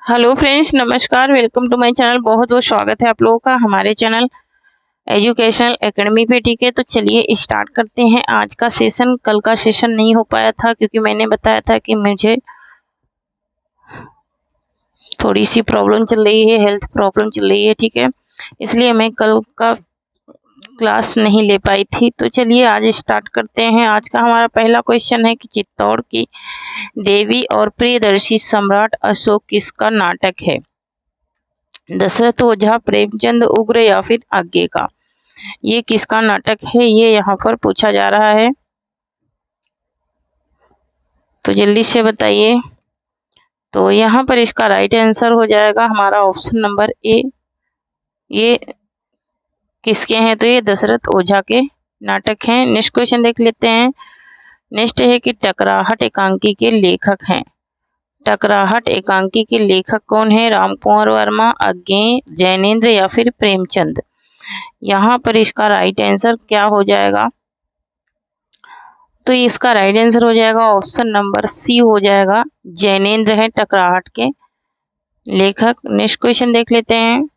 Hello friends, नमस्कार। Welcome to my channel. बहुत बहुत स्वागत है आप लोगों का हमारे चैनल एजुकेशनल एकेडमी पे। ठीक है, तो चलिए स्टार्ट करते हैं आज का सेशन। कल का सेशन नहीं हो पाया था क्योंकि मैंने बताया था कि मुझे थोड़ी सी प्रॉब्लम चल रही है, हेल्थ प्रॉब्लम चल रही है। ठीक है, इसलिए मैं कल का क्लास नहीं ले पाई थी। तो चलिए आज स्टार्ट करते हैं। आज का हमारा पहला क्वेश्चन है कि चित्तौड़ की देवी और प्रियदर्शी सम्राट अशोक किसका नाटक है? दशरथ ओझा, प्रेमचंद उग्र या फिर आगे का? ये किसका नाटक है, ये यहाँ पर पूछा जा रहा है, तो जल्दी से बताइए। तो यहाँ पर इसका राइट आंसर हो जाएगा हमारा ऑप्शन नंबर ए। ये किसके हैं? तो ये दशरथ ओझा के नाटक हैं। नेक्स्ट क्वेश्चन देख लेते हैं। नेक्स्ट है कि टकराहट एकांकी के लेखक हैं। टकराहट एकांकी के लेखक कौन है? रामकुमार वर्मा, अज्ञेय, जैनेन्द्र या फिर प्रेमचंद? यहाँ पर इसका राइट आंसर क्या हो जाएगा? तो इसका राइट आंसर हो जाएगा ऑप्शन नंबर सी हो जाएगा, जैनेन्द्र है टकराहट के लेखक। नेक्स्ट क्वेश्चन देख लेते हैं।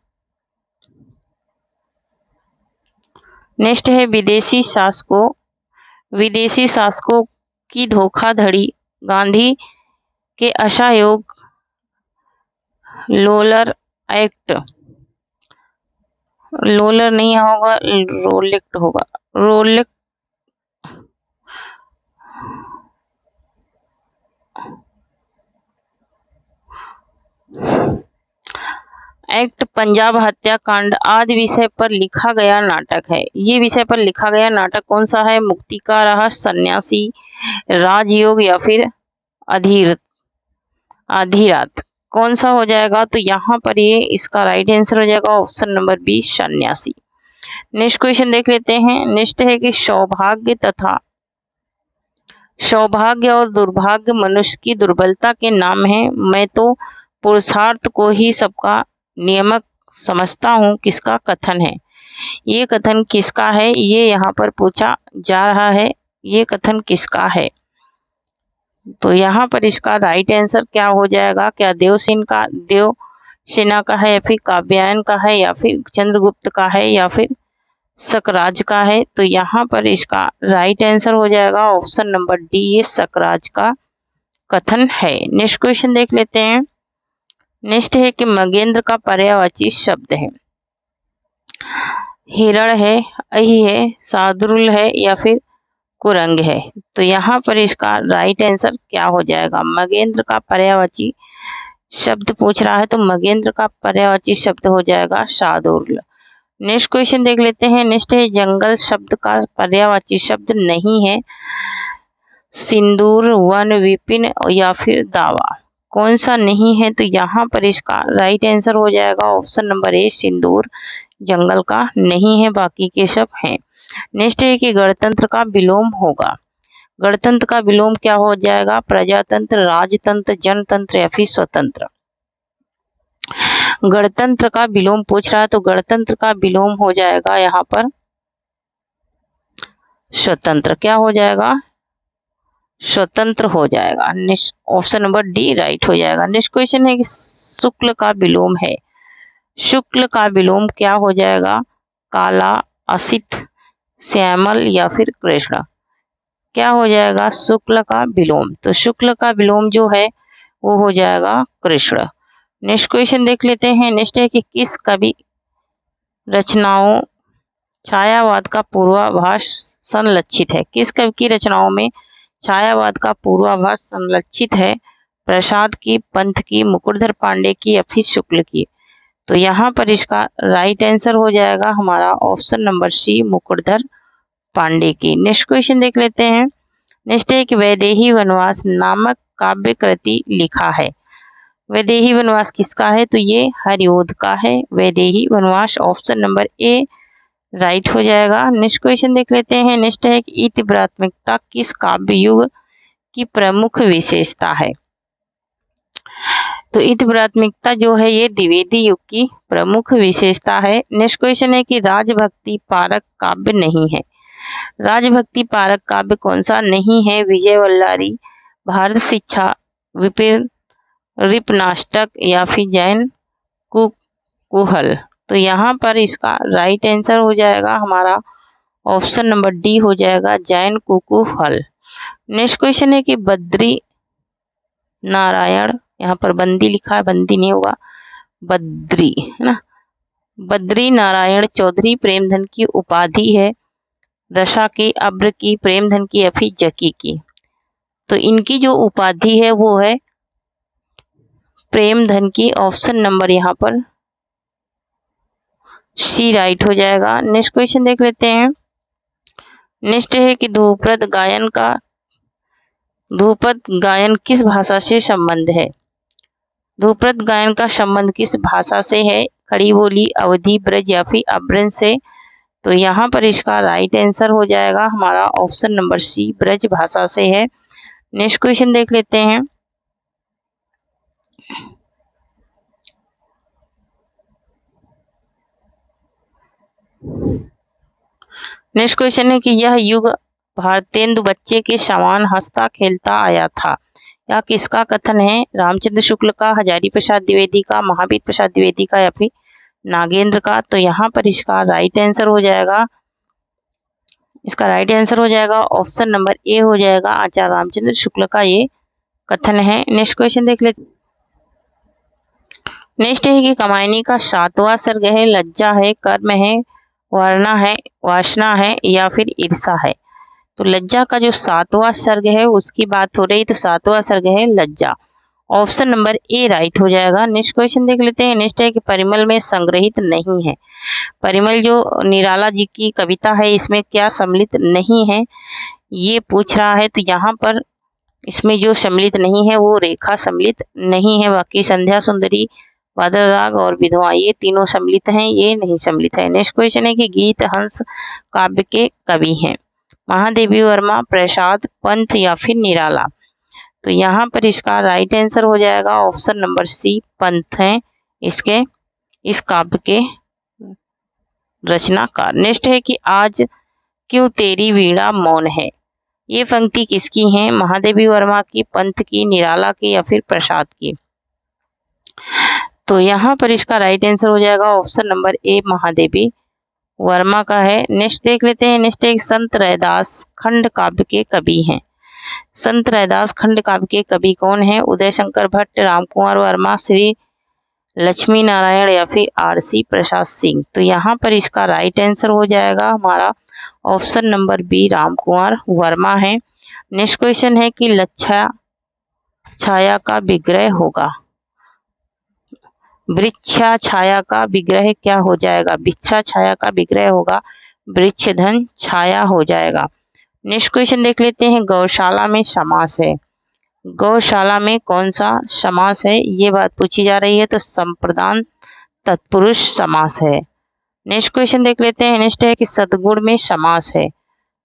नेक्स्ट है विदेशी शासकों की धोखाधड़ी, गांधी के असहयोग, लोलर एक्ट, लोलर नहीं होगा, रोलेक्ट होगा, रोलेक्ट एक्ट, पंजाब हत्याकांड आदि विषय पर लिखा गया नाटक है। ये विषय पर लिखा गया नाटक कौन सा है? मुक्ति का रहस्य, सन्यासी, राजयोग या फिर आधी रात? कौन सा हो जाएगा? तो यहाँ पर ये इसका राइट आंसर हो जाएगा ऑप्शन नंबर बी, सन्यासी। नेक्स्ट क्वेश्चन देख लेते हैं। नेक्स्ट है कि सौभाग्य और दुर्भाग्य मनुष्य की दुर्बलता के नाम है। मैं तो पुरुषार्थ को ही सबका नियामक समझता हूँ, किसका कथन है? ये कथन किसका है, ये यहाँ पर पूछा जा रहा है। ये कथन किसका है? तो यहाँ पर इसका राइट आंसर क्या हो जाएगा? क्या देवसेना का है या फिर काव्यायन का है या फिर चंद्रगुप्त का है या फिर सकराज का है? तो यहाँ पर इसका राइट आंसर हो जाएगा ऑप्शन नंबर डी, ये सकराज का कथन है। नेक्स्ट क्वेश्चन देख लेते हैं। नेक्स्ट है कि मगेंद्र का पर्यायवाची शब्द है। हिरण है, अहि है, शार्दूल है या फिर कुरंग है? तो यहाँ पर इसका राइट आंसर क्या हो जाएगा? मगेंद्र का पर्यायवाची शब्द पूछ रहा है, तो मगेंद्र का पर्यायवाची शब्द हो जाएगा शार्दूल। नेक्स्ट क्वेश्चन देख लेते हैं। नेक्स्ट है जंगल शब्द का पर्यायवाची शब्द नहीं है। सिंदूर, वन, विपिन या फिर दावा? कौन सा नहीं है? तो यहाँ पर इसका राइट आंसर हो जाएगा ऑप्शन नंबर ए, सिंदूर जंगल का नहीं है, बाकी के सब हैं। नेक्स्ट है कि गणतंत्र का विलोम होगा। गणतंत्र का विलोम क्या हो जाएगा? प्रजातंत्र, राजतंत्र, जनतंत्र या फिर स्वतंत्र? गणतंत्र का विलोम पूछ रहा है, तो गणतंत्र का विलोम हो जाएगा यहाँ पर स्वतंत्र। क्या हो जाएगा? स्वतंत्र हो जाएगा। ऑप्शन नंबर डी राइट हो जाएगा। नेक्स्ट क्वेश्चन है कि शुक्ल का विलोम है। शुक्ल का विलोम क्या हो जाएगा? काला, असित, श्यामल या फिर कृष्ण? क्या हो जाएगा शुक्ल का विलोम? तो शुक्ल का विलोम जो है वो हो जाएगा कृष्ण। नेक्स्ट क्वेश्चन देख लेते हैं। नेक्स्ट है कि किस कवि रचनाओं छायावाद का पूर्वाभास संलक्षित है? किस कवि की रचनाओं में छायावाद का पूर्वाभास संलक्षित है? प्रसाद की, पंत की, मुकुटधर पांडे की या फिर शुक्ल की? तो यहाँ पर इसका राइट आंसर हो जाएगा हमारा option number C, Mukutdhar Pandey की। नेक्स्ट क्वेश्चन देख लेते हैं। नेक्स्ट है कि वैदेही वनवास नामक काव्य कृति लिखा है। वैदेही वनवास किसका है? तो ये हरिओध का है, वैदेही वनवास। ऑप्शन नंबर ए राइट हो जाएगा। नेक्स्ट क्वेश्चन देख लेते हैं। नेक्स्ट है कि इतिव्रात्मिकता किस काव्य युग की प्रमुख विशेषता है? तो इतिव्रात्मिकता जो है ये द्विवेदी युग की प्रमुख विशेषता है। नेक्स्ट क्वेश्चन है कि राजभक्ति पारक काव्य नहीं है। राजभक्ति पारक काव्य कौन सा नहीं है? विजय वल्लारी, भारत शिक्षा, विपिन रिपनाष्टक या फिर जैन कुतूहल। तो यहाँ पर इसका राइट आंसर हो जाएगा हमारा ऑप्शन नंबर डी हो जाएगा, जैन कुतूहल। नेक्स्ट क्वेश्चन है कि बद्री नारायण, यहाँ पर बंदी लिखा है, बंदी नहीं होगा, बद्री है ना, बद्री नारायण चौधरी प्रेमधन की उपाधि है रसा की, अब्र की, प्रेमधन की या फिर जकी की। तो इनकी जो उपाधि है वो है प्रेमधन की। ऑप्शन नंबर यहाँ पर सी राइट हो जाएगा। नेक्स्ट क्वेश्चन देख लेते हैं। नेक्स्ट है कि ध्रुपद गायन किस भाषा से संबंध है? ध्रुपद गायन का संबंध किस भाषा से है? खड़ी बोली, अवधी, ब्रज या फिर अभ्रंश से। तो यहाँ पर इसका राइट आंसर हो जाएगा हमारा ऑप्शन नंबर सी, ब्रज भाषा से है। नेक्स्ट क्वेश्चन देख लेते हैं। नेक्स्ट क्वेश्चन है कि यह युग भारतेंदु बच्चे के समान हंसता खेलता आया था, यह किसका कथन है? रामचंद्र शुक्ल का, हजारी प्रसाद द्विवेदी का, महावीर प्रसाद द्विवेदी का या फिर नागेंद्र का। तो यहाँ पर इसका राइट आंसर हो जाएगा, इसका राइट आंसर हो जाएगा ऑप्शन नंबर ए हो जाएगा, आचार्य रामचंद्र शुक्ल का ये कथन है। नेक्स्ट क्वेश्चन देख लेते। नेक्स्ट है कि कामायनी का 7वां सर्ग है, लज्जा है, कर्म है, वर्णा है, वासना है या फिर ईर्षा है। तो लज्जा का जो 7वां सर्ग है उसकी बात हो रही, तो 7वां सर्ग है लज्जा। ऑप्शन नंबर ए राइट हो जाएगा। नेक्स्ट क्वेश्चन देख लेते हैं। नेक्स्ट है कि परिमल में संग्रहित नहीं है, परिमल जो निराला जी की कविता है इसमें क्या सम्मिलित नहीं है ये पूछ रहा है। तो यहाँ पर इसमें जो सम्मिलित नहीं है वो रेखा सम्मिलित नहीं है, बाकी संध्या सुंदरी, बादल राग और विधवा ये तीनों सम्मिलित हैं, ये नहीं सम्मिलित है। नेक्स्ट क्वेश्चन है कि गीत हंस काव्य के कवि हैं, महादेवी वर्मा, प्रसाद, पंत या फिर निराला। तो यहाँ पर इसका राइट आंसर हो जाएगा ऑप्शन नंबर सी, पंत हैं इसके इस काव्य के रचनाकार। नेक्स्ट है कि आज क्यों तेरी वीणा मौन है, ये पंक्ति किसकी है? महादेवी वर्मा की, पंत की, निराला की या फिर प्रसाद की। तो यहाँ पर इसका राइट आंसर हो जाएगा option number A, Mahadevi Verma का है। नेक्स्ट देख लेते हैं। नेक्स्ट एक संत रैदास खंड काव्य के कवि हैं, संत रैदास खंड काव्य के कवि कौन है? उदय शंकर भट्ट, रामकुमार वर्मा, श्री लक्ष्मी नारायण या फिर आरसी प्रसाद सिंह। तो यहाँ पर इसका राइट आंसर हो जाएगा हमारा option number B, Ramkumar Verma है। नेक्स्ट क्वेश्चन है कि लच्छा छाया का विग्रह होगा, वृक्षा छाया का विग्रह क्या हो जाएगा? वृक्षा छाया का विग्रह होगा वृक्षधन छाया हो जाएगा। नेक्स्ट क्वेश्चन देख लेते हैं। गौशाला में समास है, गौशाला में कौन सा समास है ये बात पूछी जा रही है, तो संप्रदान तत्पुरुष समास है। नेक्स्ट क्वेश्चन देख लेते हैं। नेक्स्ट है कि सद्गुण में समास है,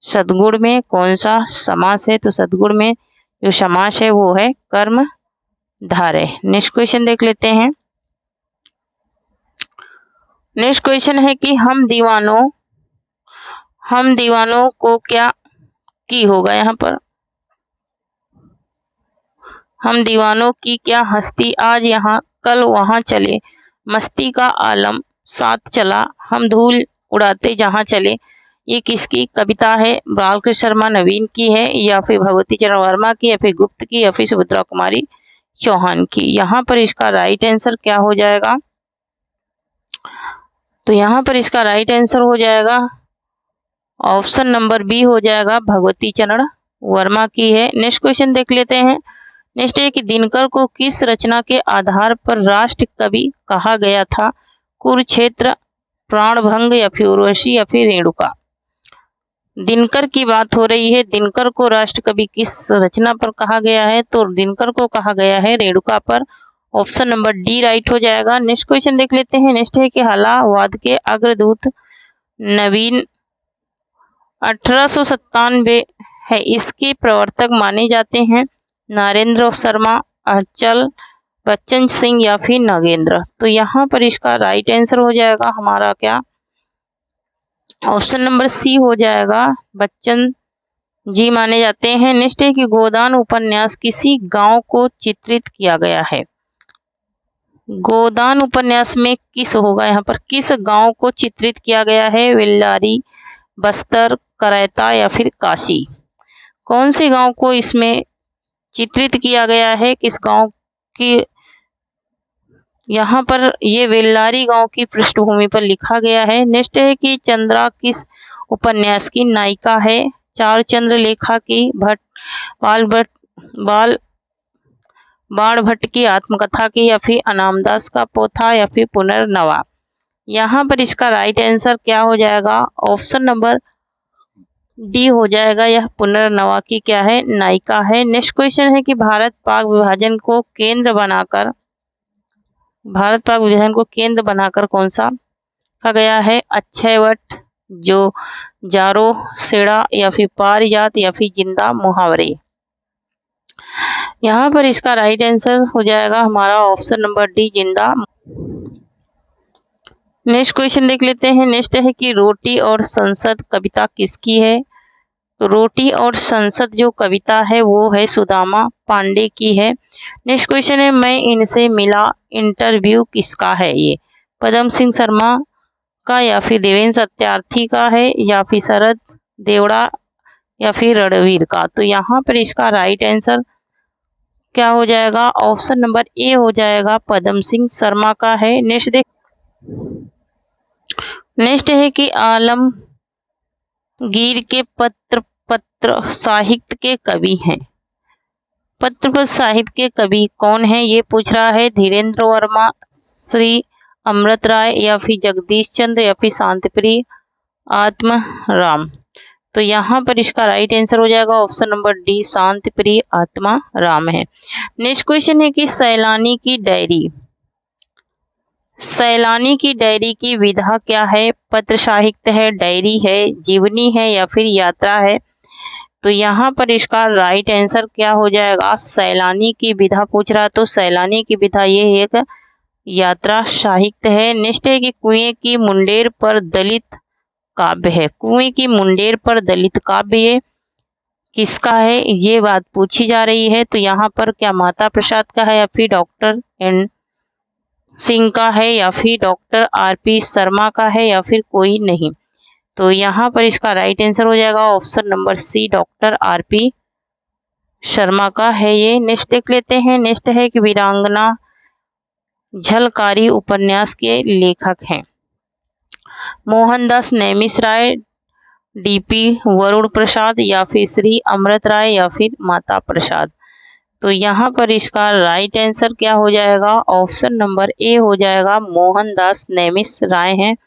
सद्गुण में कौन सा समास है? तो सद्गुण में जो समास है वो है कर्म धारय। नेक्स्ट क्वेश्चन देख लेते हैं। नेक्स्ट क्वेश्चन है कि हम दीवानों को क्या की होगा, यहाँ पर हम दीवानों की क्या हस्ती, आज यहाँ कल वहाँ चले, मस्ती का आलम साथ चला, हम धूल उड़ाते जहाँ चले। ये किसकी कविता है? बालकृष्ण शर्मा नवीन की है या फिर भगवती चरण वर्मा की या फिर गुप्त की या फिर सुभद्रा कुमारी चौहान की। यहाँ पर इसका राइट आंसर क्या हो जाएगा? तो यहाँ पर इसका राइट आंसर हो जाएगा ऑप्शन नंबर बी हो जाएगा, भगवती चरण वर्मा की है। नेक्स्ट क्वेश्चन देख लेते हैं। नेक्स्ट है कि दिनकर को किस रचना के आधार पर राष्ट्र कवि कहा गया था? कुरुक्षेत्र, प्राणभंग या फिर उर्वशी या फिर रेणुका। दिनकर की बात हो रही है, दिनकर को राष्ट्र कवि किस रचना पर कहा गया है? तो दिनकर को कहा गया है रेणुका पर। ऑप्शन नंबर डी राइट हो जाएगा। नेक्स्ट क्वेश्चन देख लेते हैं। नेक्स्ट है कि हलावाद के अग्रदूत नवीन 1897 है, इसके प्रवर्तक माने जाते हैं नरेंद्र शर्मा, अचल बच्चन सिंह या फिर नागेंद्र। तो यहाँ पर इसका राइट आंसर हो जाएगा हमारा क्या? ऑप्शन नंबर सी हो जाएगा, बच्चन जी माने जाते हैं। नेक्स्ट है कि गोदान उपन्यास किसी गांव को चित्रित किया गया है, गोदान उपन्यास में किस होगा, यहाँ पर किस गांव को चित्रित किया गया है, वेल्लारी, बस्तर, करैता या फिर काशी। कौन से गांव को इसमें चित्रित किया गया है, किस गांव की, यहाँ पर ये वेल्लारी गांव की पृष्ठभूमि पर लिखा गया है। नेक्स्ट है कि चंद्रा किस उपन्यास की नायिका है, चार चंद्रलेखा की, बाण भट्ट की आत्मकथा की, या फिर अनामदास का पोथा, या फिर पुनर्नवा। यहाँ पर इसका राइट आंसर क्या हो जाएगा, ऑप्शन नंबर डी हो जाएगा। यह पुनर्नवा की क्या है, नायिका है। नेक्स्ट क्वेश्चन है कि भारत पाक विभाजन को केंद्र बनाकर कौन सा कहा गया है, अक्षयवट, जो जारो सेड़ा, या फिर पारिजात, या फिर जिंदा मुहावरे। यहाँ पर इसका राइट आंसर हो जाएगा हमारा ऑप्शन नंबर डी, जिंदा। नेक्स्ट क्वेश्चन देख लेते हैं। नेक्स्ट है कि रोटी और संसद कविता किसकी है, तो रोटी और संसद जो कविता है वो है सुदामा पांडे की है। नेक्स्ट क्वेश्चन है, मैं इनसे मिला इंटरव्यू किसका है, ये पदम सिंह शर्मा का, या फिर देवेंद्र सत्यार्थी का है, या फिर शरद देवड़ा, या फिर रणवीर का। तो यहाँ पर इसका राइट आंसर क्या हो जाएगा, ऑप्शन नंबर ए हो जाएगा, पदम सिंह शर्मा का है। नेक्स्ट है कि आलमगीर के पत्र साहित्य के कवि हैं, पत्र साहित्य के कवि कौन है, ये पूछ रहा है। धीरेन्द्र वर्मा, श्री अमृत राय, या फिर जगदीश चंद्र, या फिर शांतिप्रिय आत्माराम। तो यहाँ पर इसका राइट आंसर हो जाएगा ऑप्शन नंबर डी, शांतिप्रिय आत्माराम है। नेक्स्ट क्वेश्चन है कि सैलानी की डायरी की विधा क्या है, पत्र साहित्य है, डायरी है, जीवनी है, या फिर यात्रा है। तो यहाँ पर इसका राइट आंसर क्या हो जाएगा, सैलानी की विधा पूछ रहा, तो सैलानी की विधा ये एक यात्रा साहित्य है। नेक्स्ट है कि कुएं की मुंडेर पर दलित काव्य है, कुएं की मुंडेर पर दलित काव्य ये किसका है, ये बात पूछी जा रही है। तो यहाँ पर क्या माता प्रसाद का है, या फिर डॉक्टर एन सिंह का है, या फिर डॉक्टर आरपी शर्मा का है, या फिर कोई नहीं। तो यहाँ पर इसका राइट आंसर हो जाएगा option number C, doctor RP Sharma का है ये। नेक्स्ट देख लेते हैं। नेक्स्ट है कि वीरांगना झलकारी उपन्यास के लेखक हैं, मोहनदास नेमिष-राय, डीपी वरुण प्रसाद, या फिर श्री अमृत राय, या फिर माता प्रसाद। तो यहाँ पर इसका राइट आंसर क्या हो जाएगा, ऑप्शन नंबर ए हो जाएगा, मोहनदास नेमिष-राय हैं।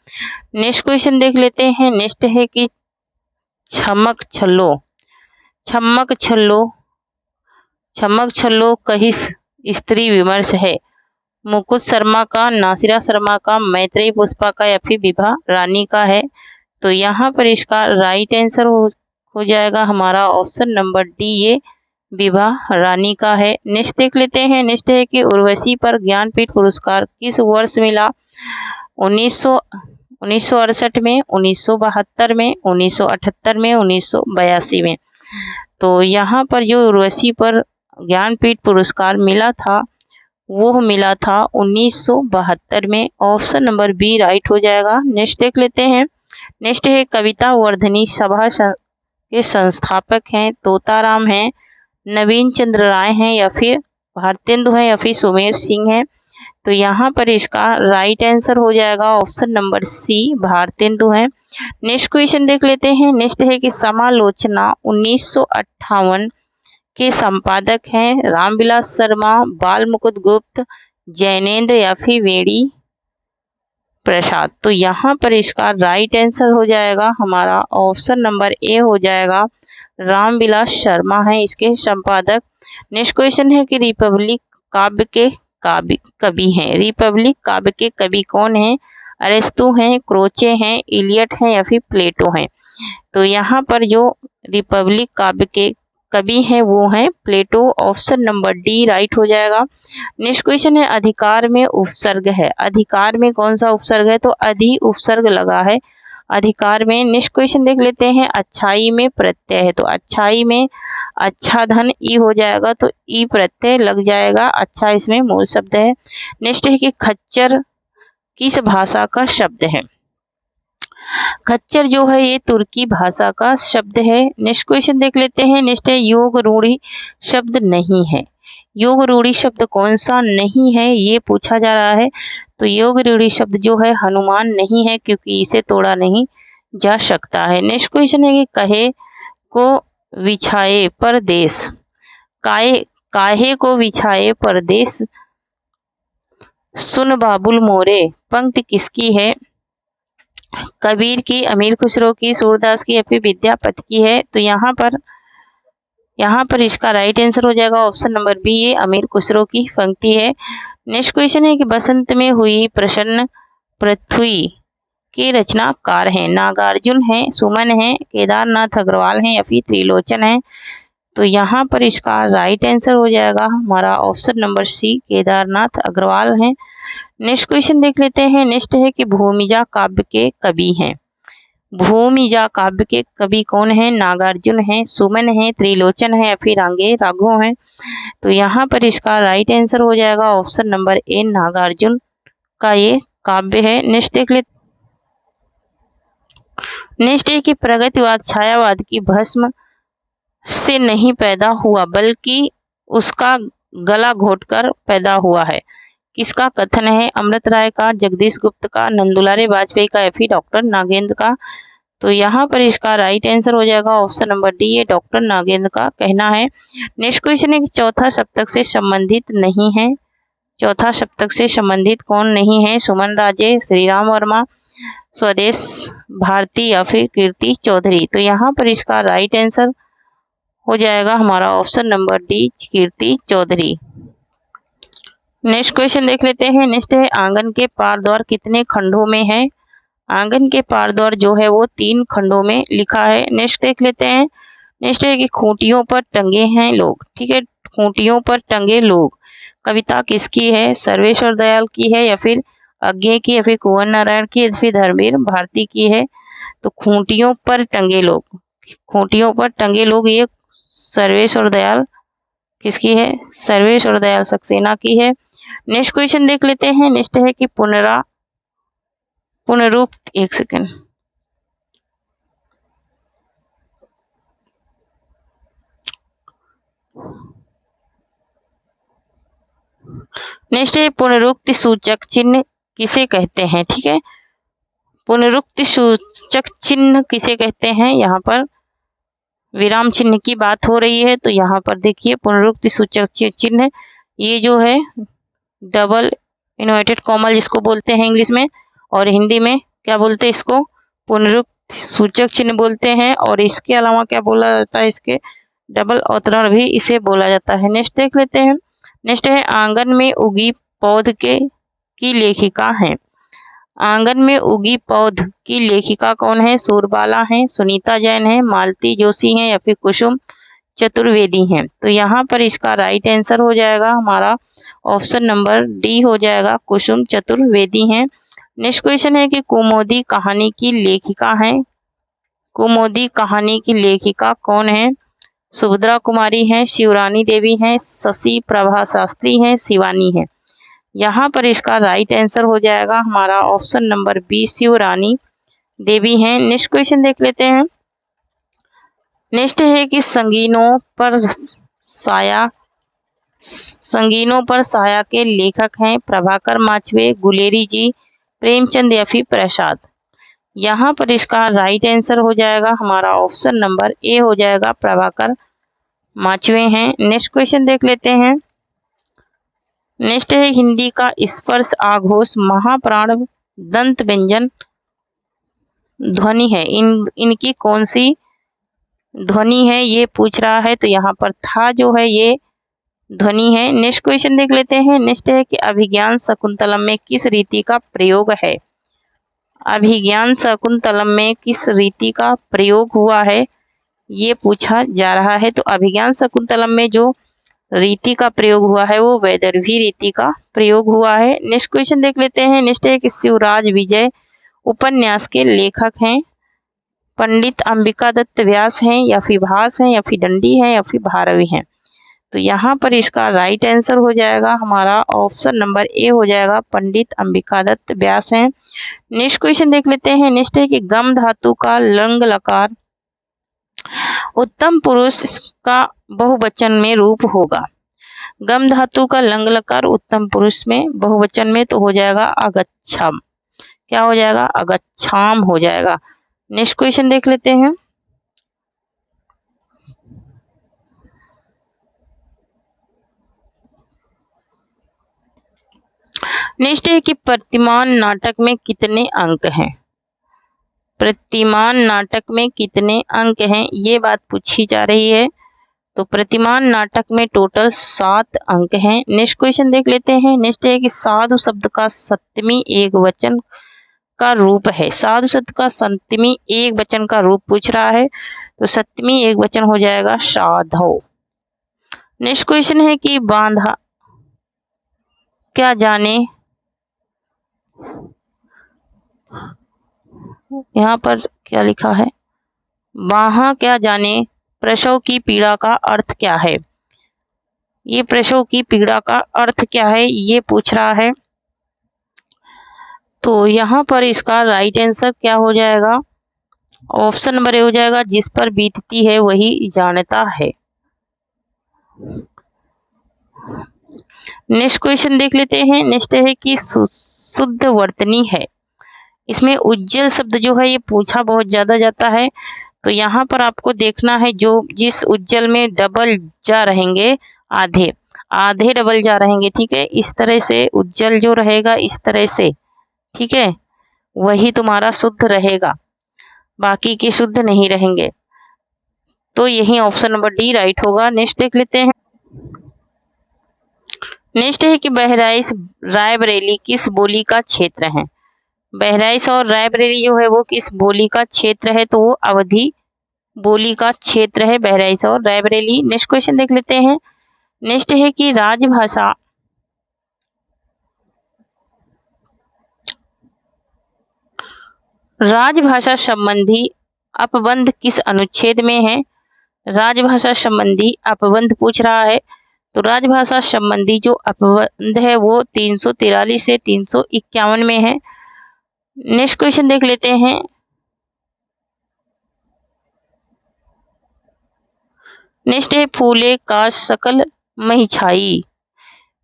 नेक्स्ट क्वेश्चन देख लेते हैं। नेक्स्ट है कि छमक छल्लो कहीं स्त्री विमर्श है, मुकुट शर्मा का, नासिरा शर्मा का, मैत्रेयी पुष्पा का, या फिर विभा रानी का है। तो यहाँ पर इसका राइट आंसर हो जाएगा हमारा ऑप्शन नंबर डी, ये विभा रानी का है। नेक्स्ट देख लेते हैं। नेक्स्ट है कि उर्वशी पर ज्ञानपीठ पुरस्कार किस वर्ष मिला, 1968 में, 1972 में, 1978 में, 1982 में। तो यहाँ पर जो उर्वशी पर ज्ञानपीठ पुरस्कार मिला था वो मिला था 1972 में, ऑप्शन नंबर बी राइट हो जाएगा। नेक्स्ट देख लेते हैं। नेक्स्ट है कविता वर्धनी सभा के संस्थापक हैं, तोताराम हैं, नवीन चंद्र राय हैं, या फिर भारतेंदु हैं, या फिर सुमेर सिंह हैं। तो यहाँ पर इसका राइट आंसर हो जाएगा ऑप्शन नंबर सी, भारतेंदु हैं। नेक्स्ट क्वेश्चन देख लेते हैं। नेक्स्ट है कि समालोचना 1958 के संपादक हैं, रामविलास शर्मा, बाल मुकुंद गुप्त, जैनेन्द्र, या फिर वेणी प्रसाद। तो यहाँ पर इसका राइट आंसर हो जाएगा हमारा ऑप्शन नंबर ए हो जाएगा, रामविलास शर्मा है इसके संपादक। नेक्स्ट क्वेश्चन है कि रिपब्लिक काव्य के कवि हैं, रिपब्लिक काव्य के कवि कौन हैं, अरिस्तु हैं, क्रोचे हैं, इलियट हैं, या फिर प्लेटो हैं। तो यहाँ पर जो रिपब्लिक काव्य के कवि हैं वो हैं प्लेटो, ऑप्शन नंबर डी राइट हो जाएगा। नेक्स्ट क्वेश्चन है अधिकार में उपसर्ग है, अधिकार में कौन सा उपसर्ग है, तो अधि उपसर्ग लगा है, अधिकार में। नेक्स्ट क्वेश्चन देख लेते हैं, अच्छाई में प्रत्यय है, तो अच्छाई में अच्छा धन ई हो जाएगा, तो ई प्रत्यय लग जाएगा, अच्छा इसमें मूल शब्द है। नेक्स्ट है कि खच्चर किस भाषा का शब्द है? खच्चर जो है ये तुर्की भाषा का शब्द है। नेक्स्ट क्वेश्चन देख लेते हैं, नेक्स्ट है योग रूढ़ी शब्द नहीं है। योग रूढ़ी शब्द कौन सा नहीं है ये पूछा जा रहा है, तो योग रूढ़ी शब्द जो है हनुमान नहीं है, क्योंकि इसे तोड़ा नहीं जा सकता है। नेक्स्ट क्वेश्चन है कि कहे को बिछाए परदेश, काहे को बिछाए परदेश सुन बाबुल मोरे पंक्ति किसकी है? कबीर की, अमीर खुसरो की, सूरदास की या फिर विद्यापति की है? तो यहाँ पर इसका राइट आंसर हो जाएगा ऑप्शन नंबर बी, ये अमीर खुसरो की पंक्ति है। नेक्स्ट क्वेश्चन है कि बसंत में हुई प्रसन्न पृथ्वी के रचनाकार हैं? नागार्जुन है, सुमन है, केदारनाथ अग्रवाल हैं या फिर त्रिलोचन है? तो यहाँ पर इसका राइट आंसर हो जाएगा हमारा option number C, Kedarnath Agrawal हैं। नेक्स्ट क्वेश्चन देख लेते हैं, नेक्स्ट है कि भूमिजा काव्य के कवि हैं। भूमिजा काव्य के कवि कौन है? नागार्जुन है, सुमन है, त्रिलोचन है या फिर आगे राघव हैं? तो यहाँ पर इसका राइट आंसर हो जाएगा ऑप्शन नंबर ए, नागार्जुन का ये काव्य है। नेक्स्ट देख लेते, नेक्स्ट है कि प्रगतिवाद छायावाद की भस्म से नहीं पैदा हुआ बल्कि उसका गला घोटकर पैदा हुआ है। किसका कथन है? अमृत राय का, जगदीश गुप्त का, नंदुलारे वाजपेयी का या फिर डॉक्टर नागेंद्र का? तो यहाँ पर इसका राइट आंसर हो जाएगा ऑप्शन नंबर डी, ये डॉक्टर नागेंद्र का कहना है। नेक्स्ट क्वेश्चन है कि चौथा सप्तक से संबंधित नहीं है। चौथा सप्तक से संबंधित कौन नहीं है? सुमन राजे, श्रीराम वर्मा, स्वदेश भारती या फिर कीर्ति चौधरी? तो यहाँ पर इसका राइट आंसर हो जाएगा हमारा option number D, Kirti Chaudhary. Next question देख लेते हैं, नेक्स्ट है आंगन के पार द्वार कितने खंडों में है? आंगन के पार द्वार जो है वो 3 खंडों में लिखा है। नेक्स्ट देख लेते हैं, नेक्स्ट है कि खूंटियों पर टंगे हैं लोग, ठीक है, खूंटियों पर टंगे लोग कविता किसकी है? सर्वेश्वर दयाल की है या फिर अज्ञे की या फिर कुंवर नारायण की या फिर धर्मवीर भारती की है? तो खूंटियों पर टंगे लोग, खूंटियों पर टंगे लोग ये सर्वेश्वर दयाल किसकी है? सर्वेश्वर दयाल सक्सेना की है। नेक्स्ट क्वेश्चन देख लेते हैं, नेक्स्ट है कि पुनरुक्त, एक सेकेंड, नेक्स्ट है पुनरुक्ति सूचक चिन्ह किसे कहते हैं? ठीक है, पुनरुक्ति सूचक चिन्ह किसे कहते हैं? यहाँ पर विराम चिन्ह की बात हो रही है, तो यहाँ पर देखिए पुनरुक्ति सूचक चिन्ह ये जो है डबल इन्वर्टेड कॉमा जिसको बोलते हैं इंग्लिश में, और हिंदी में क्या बोलते हैं इसको? पुनरुक्ति सूचक चिन्ह बोलते हैं। और इसके अलावा क्या बोला जाता है? इसके डबल अवतरण भी इसे बोला जाता है। नेक्स्ट देख लेते हैं, नेक्स्ट है आंगन में उगी पौध की लेखिका है। आंगन में उगी पौध की लेखिका कौन है? सूरबाला है, सुनीता जैन है, मालती जोशी है या फिर कुसुम चतुर्वेदी हैं? तो यहाँ पर इसका राइट आंसर हो जाएगा हमारा ऑप्शन नंबर डी हो जाएगा, कुसुम चतुर्वेदी हैं। नेक्स्ट क्वेश्चन है कि कुमुदी कहानी की लेखिका है। कुमुदी कहानी की लेखिका कौन है? सुभद्रा कुमारी हैं, शिवरानी देवी हैं, शशि प्रभा शास्त्री हैं, शिवानी हैं? यहाँ पर इसका राइट आंसर हो जाएगा हमारा ऑप्शन नंबर बी, शिवरानी देवी हैं। नेक्स्ट क्वेश्चन देख लेते हैं, नेक्स्ट है कि संगीनों पर साया के लेखक हैं प्रभाकर माचवे, गुलेरी जी, प्रेमचंद या फिर प्रसाद? यहाँ पर इसका राइट आंसर हो जाएगा हमारा ऑप्शन नंबर ए हो जाएगा, प्रभाकर माचवे हैं। नेक्स्ट क्वेश्चन देख लेते हैं, नेक्स्ट है हिंदी का स्पर्श आघोष महाप्राण दंत व्यंजन ध्वनि है, इनकी कौन सी ध्वनि है ये पूछ रहा है, तो यहाँ पर था जो है ये ध्वनि है। नेक्स्ट क्वेश्चन देख लेते हैं, नेक्स्ट है कि अभिज्ञान शकुंतलम में किस रीति का प्रयोग है? अभिज्ञान शकुंतलम में किस रीति का प्रयोग हुआ है ये पूछा जा रहा है। तो अभिज्ञान शकुंतलम में जो रीति का प्रयोग हुआ है वो वैदर्भी रीति का प्रयोग हुआ है। नेक्स्ट क्वेश्चन देख लेते हैं, नेक्स्ट है कि शिवराज विजय उपन्यास के लेखक हैं? पंडित अंबिका दत्त व्यास हैं, या फिर भास हैं, या फिर दंडी हैं, या फिर भारवी हैं? तो यहाँ पर इसका राइट आंसर हो जाएगा हमारा ऑप्शन नंबर ए हो जाएगा, पंडित अंबिका दत्त व्यास हैं। नेक्स्ट क्वेश्चन देख लेते हैं। नेक्स्ट है कि गम धातु का लंग लकार उत्तम पुरुष का बहुवचन में रूप होगा। गम धातु का लंग लकार उत्तम पुरुष में बहुवचन में तो हो जाएगा अगच्छम। क्या हो जाएगा? अगच्छाम हो जाएगा। नेक्स्ट क्वेश्चन देख लेते हैं। नेक्स्ट है कि प्रतिमान नाटक में कितने अंक हैं? प्रतिमान नाटक में कितने अंक हैं, ये बात पूछी जा रही है। तो प्रतिमान नाटक में टोटल 7 अंक हैं। नेक्स्ट क्वेश्चन देख लेते हैं। नेक्स्ट है कि साधु शब्द का सप्तमी एक वचन का रूप है। साधु शब्द का सप्तमी एक वचन का रूप पूछ रहा है, तो सप्तमी एक वचन हो जाएगा साधो। नेक्स्ट क्वेश्चन है कि बांधा क्या जाने, यहाँ पर क्या लिखा है? वहां क्या जाने प्रसव की पीड़ा का अर्थ क्या है? ये प्रसव की पीड़ा का अर्थ क्या है, ये पूछ रहा है। तो यहाँ पर इसका राइट आंसर क्या हो जाएगा? ऑप्शन नंबर ए हो जाएगा, जिस पर बीतती है वही जानता है। नेक्स्ट क्वेश्चन देख लेते हैं। नेक्स्ट है कि शुद्ध वर्तनी है। इसमें उज्जवल शब्द जो है ये पूछा बहुत ज्यादा जाता है, तो यहाँ पर आपको देखना है जो जिस उज्जवल में डबल जा रहेंगे, आधे आधे डबल जा रहेंगे, ठीक है। इस तरह से उज्जवल जो रहेगा इस तरह से, ठीक है, वही तुम्हारा शुद्ध रहेगा, बाकी के शुद्ध नहीं रहेंगे। तो यही ऑप्शन नंबर डी राइट होगा। नेक्स्ट देख लेते हैं। नेक्स्ट है कि बहराइच रायबरेली किस बोली का क्षेत्र है? बहराइच और रायबरेली जो है वो किस बोली का क्षेत्र है? तो वो अवधी बोली का क्षेत्र है, बहराइच और रायबरेली। नेक्स्ट क्वेश्चन देख लेते हैं। नेक्स्ट है कि राजभाषा संबंधी अपबंध किस अनुच्छेद में है? राजभाषा संबंधी अपबंध पूछ रहा है, तो राजभाषा संबंधी जो अपबंध है वो 343 से 351 में है। नेक्स्ट क्वेश्चन देख लेते हैं। नेक्स्ट है फूले का सकल महिछाई,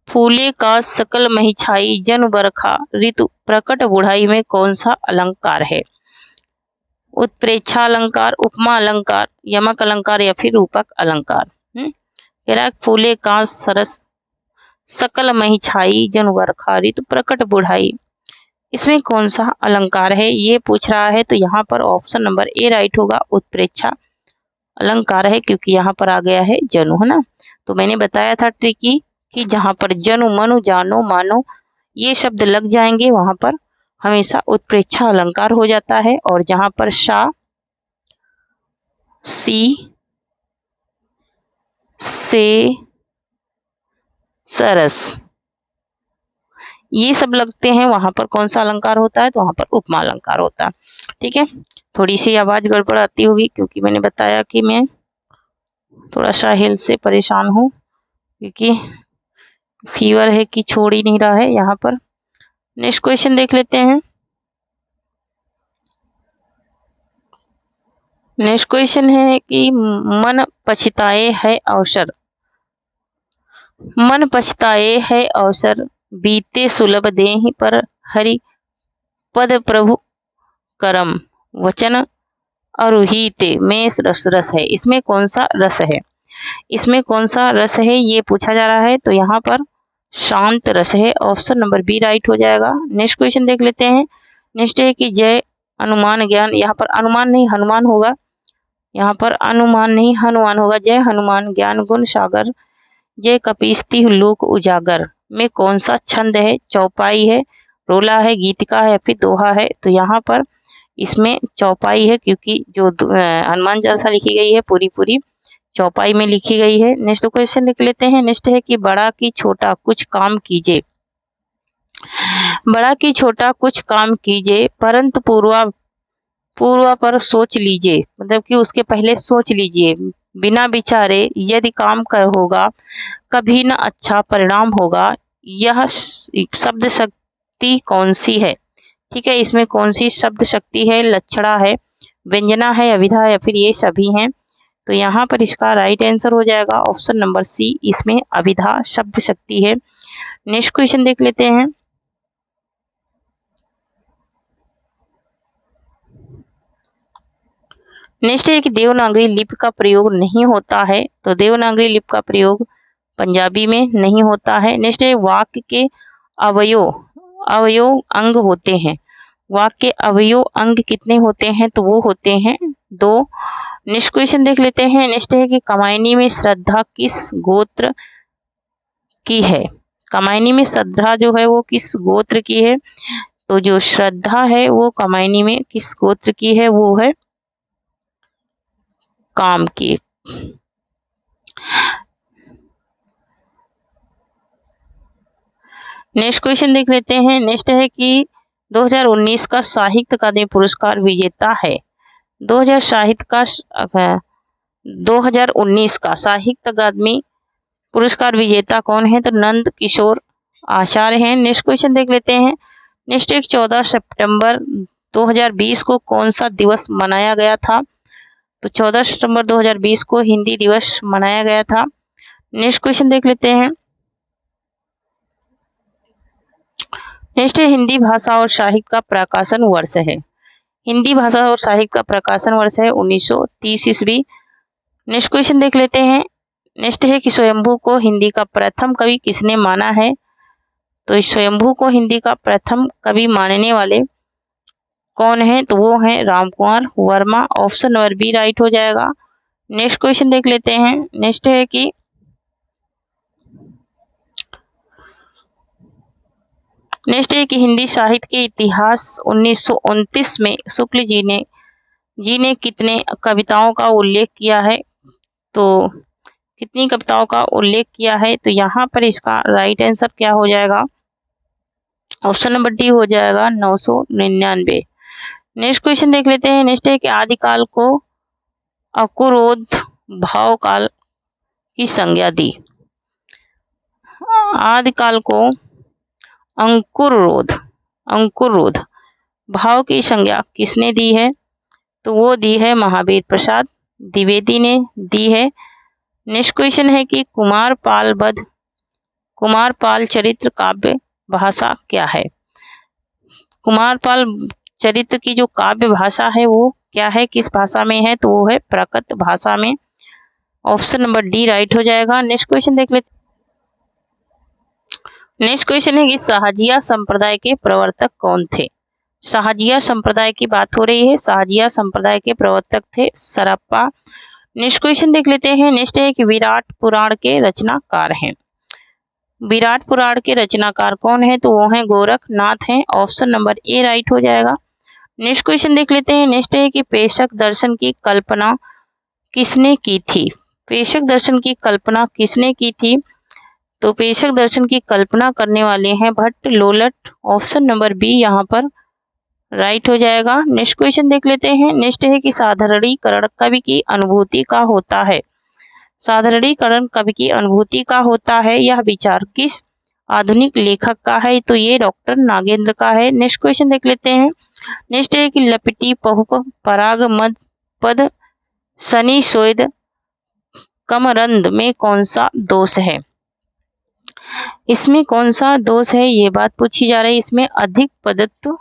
फूले का सकल महिछाई जन बरखा ऋतु प्रकट बुढ़ाई में कौन सा अलंकार है? उत्प्रेक्षा अलंकार, उपमा अलंकार, यमक अलंकार, या फिर रूपक अलंकार। फूले का सरस सकल महिछाई जन बरखा ऋतु प्रकट बुढ़ाई, इसमें कौन सा अलंकार है, ये पूछ रहा है। तो यहाँ पर ऑप्शन नंबर ए राइट होगा, उत्प्रेक्षा अलंकार है, क्योंकि यहाँ पर आ गया है जनु, है ना। तो मैंने बताया था ट्रिकी कि जहाँ पर जनु मनु जानो मानो ये शब्द लग जाएंगे वहां पर हमेशा उत्प्रेक्षा अलंकार हो जाता है, और जहां पर शा सी से सरस ये सब लगते हैं वहां पर कौन सा अलंकार होता है? तो वहां पर उपमा अलंकार होता है, ठीक है। थोड़ी सी आवाज गड़बड़ आती होगी क्योंकि मैंने बताया कि मैं थोड़ा सा हेल्थ से परेशान हूँ, क्योंकि फीवर है कि छोड़ ही नहीं रहा है यहाँ पर। नेक्स्ट क्वेश्चन देख लेते हैं। नेक्स्ट क्वेश्चन है कि मन पछताए है अवसर, मन पछताए है अवसर बीते सुलभ देहि पर हरि पद प्रभु करम वचन अरुहिते में रस है, इसमें कौन सा रस है? इसमें कौन सा रस है ये पूछा जा रहा है, तो यहाँ पर शांत रस है, ऑप्शन नंबर बी राइट हो जाएगा। नेक्स्ट क्वेश्चन देख लेते हैं। नेक्स्ट है कि जय अनुमान ज्ञान, यहाँ पर अनुमान नहीं हनुमान होगा, यहाँ पर अनुमान नहीं हनुमान होगा। जय हनुमान ज्ञान गुण सागर जय कपीस्ती लोक उजागर में कौन सा छंद है? चौपाई है, रोला है, गीतिका है, फिर दोहा है। तो यहाँ पर इसमें चौपाई है, क्योंकि जो हनुमान चालीसा लिखी गई है पूरी चौपाई में लिखी गई है। नेक्स्ट क्वेश्चन लिख लेते हैं। नेक्स्ट है कि बड़ा कि छोटा कुछ काम कीजिए, बड़ा कि छोटा कुछ काम कीजिए, परंतु पूर्वा पर सोच लीजिए, मतलब कि उसके पहले सोच लीजिए। बिना विचारे यदि काम कर होगा, कभी न अच्छा परिणाम होगा। यह शब्द शक्ति कौन सी है? ठीक है, इसमें कौन सी शब्द शक्ति है? लक्षणा है, व्यंजना है, अभिधा है, या फिर ये सभी हैं? तो यहाँ पर इसका राइट आंसर हो जाएगा ऑप्शन नंबर सी, इसमें अभिधा शब्द शक्ति है। नेक्स्ट क्वेश्चन देख लेते हैं। नेक्स्ट है कि देवनागरी लिपि का प्रयोग नहीं होता है। तो देवनागरी लिपि का प्रयोग पंजाबी में नहीं होता है। नेक्स्ट है वाक्य के अवयव अंग होते हैं। वाक्य के अवयव अंग कितने होते हैं? तो वो होते हैं 2। नेक्स्ट क्वेश्चन देख लेते हैं। नेक्स्ट है कि कामायनी में श्रद्धा किस गोत्र की है? कामायनी में श्रद्धा जो है वो किस गोत्र की है? तो जो श्रद्धा है वो कामायनी में किस गोत्र की है? वो है काम की। नेक्स्ट क्वेश्चन देख लेते हैं। नेक्स्ट है कि 2019 का साहित्य अकादमी पुरस्कार विजेता है। 2019 का साहित्य अकादमी पुरस्कार विजेता कौन है? तो नंद किशोर आचार्य हैं। नेक्स्ट क्वेश्चन देख लेते हैं। नेक्स्ट एक 14 सितंबर 2020 को कौन सा दिवस मनाया गया था? तो 14 सितंबर 2020 को हिंदी दिवस मनाया गया था। नेक्स्ट क्वेश्चन देख लेते हैं। नेक्स्ट है हिंदी भाषा और साहित्य का प्रकाशन वर्ष है। हिंदी भाषा और साहित्य का प्रकाशन वर्ष है 1930 ईस्वी। नेक्स्ट क्वेश्चन देख लेते हैं। नेक्स्ट है कि स्वयंभू को हिंदी का प्रथम कवि किसने माना है? तो इस स्वयंभू को हिंदी का प्रथम कवि मानने वाले कौन है? तो वो है Ramkumar Verma. Option number B right हो जाएगा। नेक्स्ट क्वेश्चन देख लेते हैं। नेक्स्ट है कि हिंदी साहित्य के इतिहास 1929 में शुक्ल जी ने कितने कविताओं का उल्लेख किया है? तो कितनी कविताओं का उल्लेख किया है? तो यहाँ पर इसका राइट आंसर क्या हो जाएगा? ऑप्शन नंबर डी हो जाएगा 999। नेक्स्ट क्वेश्चन देख लेते हैं। नेक्स्ट है कि आदिकाल को अकुरोध भाव काल की संज्ञा दी। आदिकाल को अंकुरोध भाव की संज्ञा किसने दी है? तो वो दी है महावीर प्रसाद द्विवेदी ने दी है। नेक्स्ट क्वेश्चन है कि कुमारपाल चरित्र काव्य भाषा क्या है? कुमारपाल चरित्र की जो काव्य भाषा है वो क्या है, किस भाषा में है? तो वो है प्राकृत भाषा में। ऑप्शन नंबर डी राइट हो जाएगा। नेक्स्ट क्वेश्चन देख लेते। नेक्स्ट क्वेश्चन है कि शाहजिया संप्रदाय के प्रवर्तक कौन थे? शाहजिया संप्रदाय की बात हो रही है। शाहजिया संप्रदाय के प्रवर्तक थे सरप्पा। नेक्स्ट क्वेश्चन देख लेते हैं। नेक्स्ट है कि विराट पुराण के रचनाकार हैं। विराट पुराण के रचनाकार कौन है? तो वो हैं गोरखनाथ हैं। ऑप्शन नंबर ए राइट हो जाएगा। नेक्स्ट क्वेश्चन देख लेते हैं। नेक्स्ट है कि पेशक दर्शन की कल्पना किसने की थी? पेशक दर्शन की कल्पना किसने की थी? तो पेशक दर्शन की कल्पना करने वाले हैं Bhatt Lollata. Option number B यहाँ पर राइट हो जाएगा। नेक्स्ट क्वेश्चन देख लेते हैं। नेक्स्ट है कि साधारणीकरण कवि की अनुभूति का होता है। साधारणीकरण कवि की अनुभूति का होता है। यह विचार किस आधुनिक लेखक का है? तो ये डॉक्टर नागेंद्र का है। नेक्स्ट क्वेश्चन देख लेते हैं। नेक्स्ट है कि लपटी पहुप पराग मद पद शनि सोद कमरंद में कौन सा दोष है? इसमें कौन सा दोष है ये बात पूछी जा रही है। इसमें अधिक पदत्व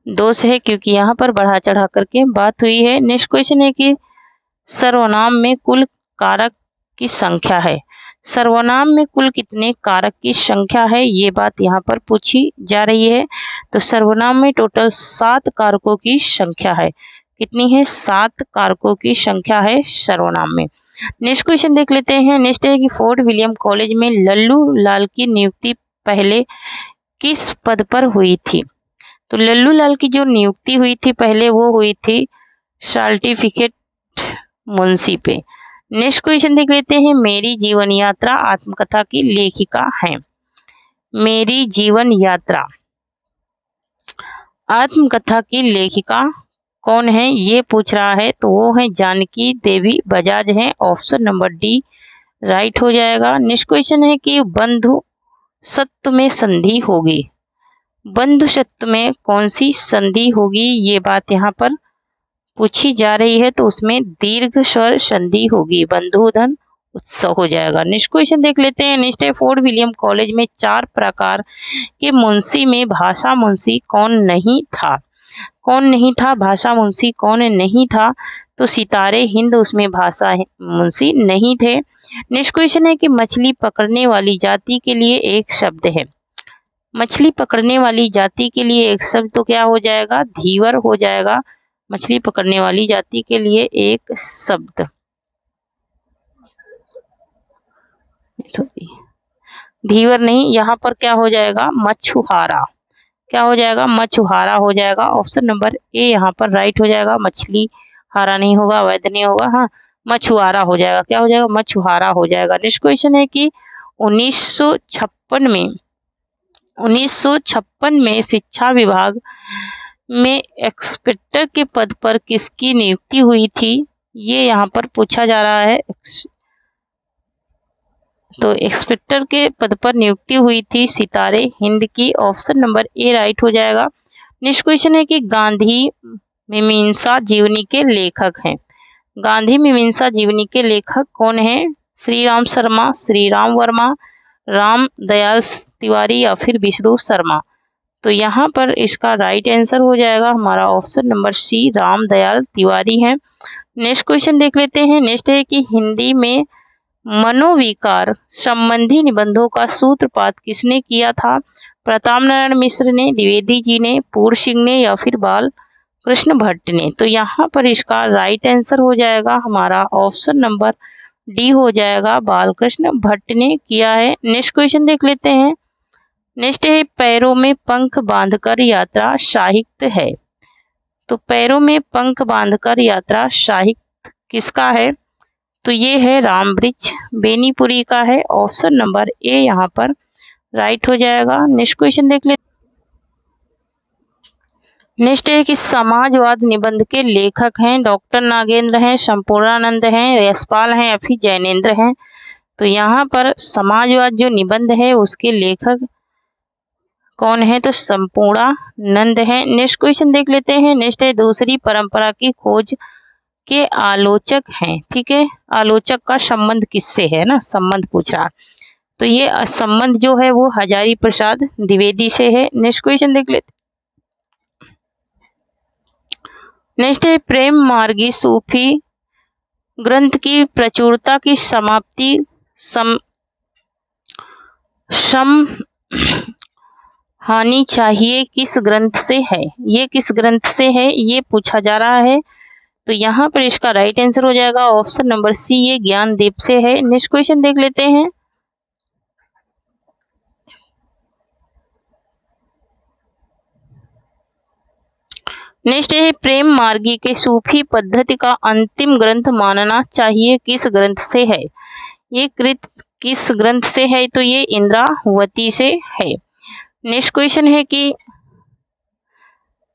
दोष है, क्योंकि यहाँ पर बढ़ा चढ़ा करके बात हुई है। नेक्स्ट क्वेश्चन है कि सर्वनाम में कुल कारक की संख्या है। सर्वनाम में कुल कितने कारक की संख्या है ये बात यहाँ पर पूछी जा रही है। तो सर्वनाम में टोटल 7 कारकों की संख्या है। कितनी है? 7 कारकों की संख्या है सर्वनाम में। नेक्स्ट क्वेश्चन देख लेते हैं। नेक्स्ट है कि फोर्ट विलियम कॉलेज में लल्लू लाल की नियुक्ति पहले किस पद पर हुई थी? तो लल्लू लाल की जो नियुक्ति हुई थी पहले वो हुई थी सर्टिफिकेट मुंशी पे। नेक्स्ट क्वेश्चन देख लेते हैं। मेरी जीवन यात्रा आत्मकथा की लेखिका हैं। मेरी जीवन यात्रा आत्मकथा की लेखिका कौन है ये पूछ रहा है, तो वो है जानकी देवी बजाज हैं। ऑप्शन नंबर डी राइट हो जाएगा। नेक्स्ट क्वेश्चन है कि बंधु सत्व में संधि होगी, बंधु सत्व में कौन सी संधि होगी, ये बात यहाँ पर पूछी जा रही है, तो उसमें दीर्घ स्वर संधि होगी, बंधुधन उत्सव हो जाएगा। नेक्स्ट क्वेश्चन देख लेते हैं। नेक्स्ट है फोर्ट विलियम कॉलेज में 4 प्रकार के मुंशी में भाषा मुंशी कौन नहीं था, कौन नहीं था, भाषा मुंशी कौन नहीं था, तो सितारे हिंद उसमें भाषा मुंशी नहीं थे। नेक्स्ट क्वेश्चन है कि मछली पकड़ने वाली जाति के लिए एक शब्द है, मछली पकड़ने वाली जाति के लिए एक शब्द तो क्या हो जाएगा, धीवर हो जाएगा। मछली पकड़ने वाली जाति के लिए एक शब्द, सॉरी धीवर नहीं, यहाँ पर क्या हो जाएगा, मछुआरा, क्या हो जाएगा, मछुआरा हो जाएगा। ऑप्शन नंबर ए यहाँ पर राइट हो जाएगा। मछली हारा नहीं होगा, वैध नहीं होगा, हाँ मछुआरा हो जाएगा, क्या हो जाएगा, मछुआरा हो जाएगा। नेक्स्ट क्वेश्चन है कि 1956 में शिक्षा विभाग में इंस्पेक्टर के पद पर किसकी नियुक्ति हुई थी, ये यहाँ पर पूछा जा रहा है। तो इंस्पेक्टर के पद पर नियुक्ति हुई थी सितारे हिंद की। ऑप्शन नंबर ए राइट हो जाएगा। नेक्स्ट क्वेश्चन है कि गांधी मीमांसा जीवनी के लेखक हैं, गांधी मीमांसा जीवनी के लेखक कौन है, श्री राम शर्मा, श्री राम वर्मा, राम दयाल तिवारी या फिर विष्णु शर्मा, तो यहाँ पर इसका राइट आंसर हो जाएगा हमारा option number C, Ram Dayal Tiwari हैं। नेक्स्ट क्वेश्चन देख लेते हैं। नेक्स्ट है कि हिंदी में मनोविकार संबंधी निबंधों का सूत्रपात किसने किया था, प्रताप नारायण मिश्र ने, द्विवेदी जी ने, पूर्ण सिंह ने या फिर बाल कृष्ण भट्ट ने, तो यहाँ पर इसका राइट आंसर हो जाएगा हमारा ऑप्शन नंबर डी हो जाएगा, बालकृष्ण भट्ट ने किया है। नेक्स्ट क्वेश्चन देख लेते हैं। नेक्स्ट है पैरों में पंख बांधकर यात्रा साहित्य है, तो पैरों में पंख बांधकर यात्रा साहित्य किसका है, तो ये है रामवृक्ष बेनीपुरी का है। ऑप्शन नंबर ए यहाँ पर राइट हो जाएगा। नेक्स्ट क्वेश्चन देख ले। नेक्स्ट है कि समाजवाद निबंध के लेखक हैं, डॉक्टर नागेंद्र हैं, संपूर्णानंद हैं, यशपाल हैं या फिर जैनेन्द्र हैं, तो यहाँ पर समाजवाद जो निबंध है उसके लेखक कौन है, तो संपूर्णानंद हैं। नेक्स्ट क्वेश्चन देख लेते हैं। नेक्स्ट है दूसरी परंपरा की खोज के आलोचक हैं, ठीक है, आलोचक का संबंध किससे है ना, संबंध पूछ रहा, तो ये संबंध जो है वो हजारी प्रसाद द्विवेदी से है। नेक्स्ट क्वेश्चन देख लेते। नेक्स्ट है प्रेम मार्गी सूफी ग्रंथ की प्रचुरता की समाप्ति हानि चाहिए किस ग्रंथ से है, ये किस ग्रंथ से है ये पूछा जा रहा है, तो यहाँ पर इसका राइट आंसर हो जाएगा ऑप्शन नंबर सी, ये ज्ञानदीप से है। नेक्स्ट क्वेश्चन देख लेते हैं। नेक्स्ट है प्रेम मार्गी के सूफी पद्धति का अंतिम ग्रंथ मानना चाहिए किस ग्रंथ से है, ये कृत किस ग्रंथ से है, तो ये इंद्रावती से है। नेक्स्ट क्वेश्चन है कि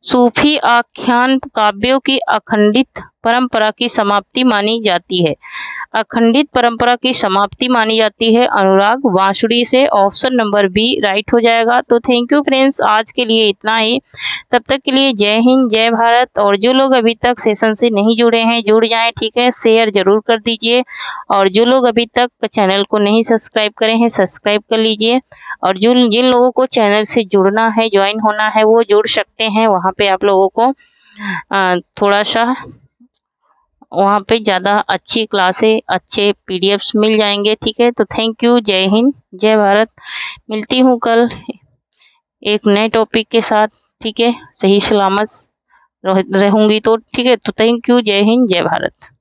सूफी आख्यान काव्यों की अखंडित परंपरा की समाप्ति मानी जाती है, अखंडित परंपरा की समाप्ति मानी जाती है अनुराग वासुड़ी से। ऑप्शन नंबर बी राइट हो जाएगा। तो थैंक यू फ्रेंड्स, आज के लिए इतना ही, तब तक के लिए जय हिंद जय भारत। और जो लोग अभी तक सेशन से नहीं जुड़े हैं जुड़ जाएं, ठीक है, शेयर जरूर कर दीजिए, और जो लोग अभी तक चैनल को नहीं सब्सक्राइब करे हैं सब्सक्राइब कर लीजिए, और जिन लोगों को चैनल से जुड़ना है ज्वाइन होना है वो जुड़ सकते हैं, वहाँ पे आप लोगों को थोड़ा सा वहाँ पे ज़्यादा अच्छी क्लासें अच्छे पीडीएफ्स मिल जाएंगे, ठीक है। तो थैंक यू, जय हिंद जय भारत। मिलती हूँ कल एक नए टॉपिक के साथ, ठीक है, सही सलामत रहूँगी तो, ठीक है। तो थैंक यू, जय हिंद जय भारत।